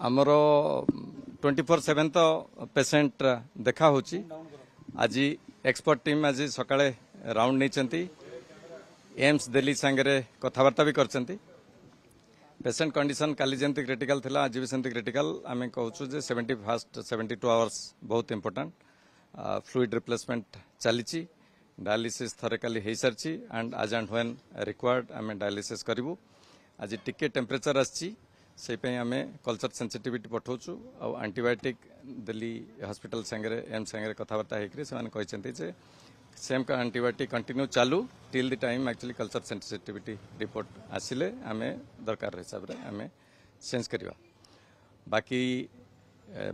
आमर 24/7 तो पेसेंट देखा होची। आज एक्सपर्ट टीम आज सकाळे राउंड नहीं एम्स दिल्ली सांगे कथबार्ता भी करचंती। पेसेंट कंडीशन काली जंती क्रिटिकल थिला आज भी सेंती क्रिटिकल आमे कहूछु जे 72 आवर्स बहुत इंपोर्टेंट। फ्लूइड रिप्लेसमेंट चलीची डायलिसिस थरे काली हे सरची एंड आज एंड व्हेन रिक्वायर्ड आमे डायलिसिस करिवु। आज टिके टेम्परेचर आछि से पे आमे कल्चर सेंसिटिविटी पठाउछु आ एंटीबायोटिक दिल्ली हॉस्पिटल संगे एम्स संगे कथबार्ता हेकरी से माने कहचंती जे सेम का एंटीबायोटिक कंटिन्यू चालू till the time actually culture sensitivity report आसिले आमे दरकार हिसाब रे आमे चेंज करिवा। बाकी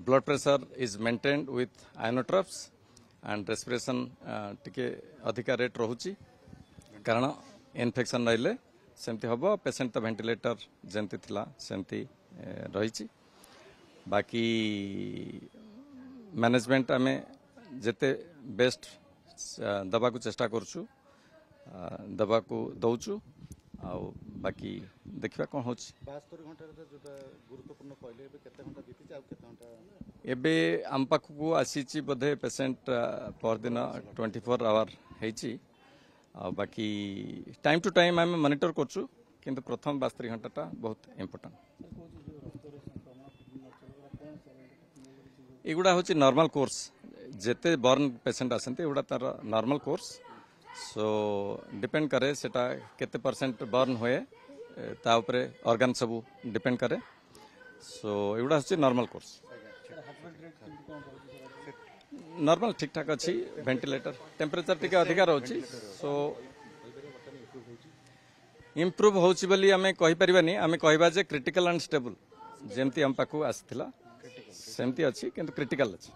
blood pressure is maintained with inotropes and respiration टिके अधिका रेट रहूची कारण इन्फेक्शन रहिले सेमती हबो। पेशेंट तो वेंटिलेटर जेंती थिला सेमती रहिची। बाकी मैनेजमेंट आमे जेते बेस्ट दबा को चेष्टा करछु दबा को दउछु आ बाकी देखिबा कोन होछि। 72 घंटा रे जोटा गुरुत्वपूर्ण कहले एबे केते घंटा बीतिछ आ केते घंटा एबे आम पाखु आसीची बधे पेशेंट पर दिन 24 आवर हेची आ बाकी टाइम टू टाइम आम मॉनिटर करछु किंतु प्रथम 72 घंटा बहुत इंपोर्टेंट। एगुड़ा होची नॉर्मल कोर्स जेते बर्न पेशेंट आसंती एगुड़ा तार नॉर्मल कोर्स सो डिपेंड करे सेटा केते परसेंट बर्न होए ता ऊपर ऑर्गन सब डिपेंड करे सो एगुड़ा होची नॉर्मल कोर्स। नॉर्मल ठीक ठाक अच्छी वेंटिलेटर टेम्परेचर टिके अधिकार होची सो इम्प्रूव होची बोली आमे कहि परिबानी। आमे कहबा जे क्रिटिकल एंड स्टेबल जेमती हम पाखु आसिथिला सेमती अच्छी किंतु क्रिटिकल अच्छी।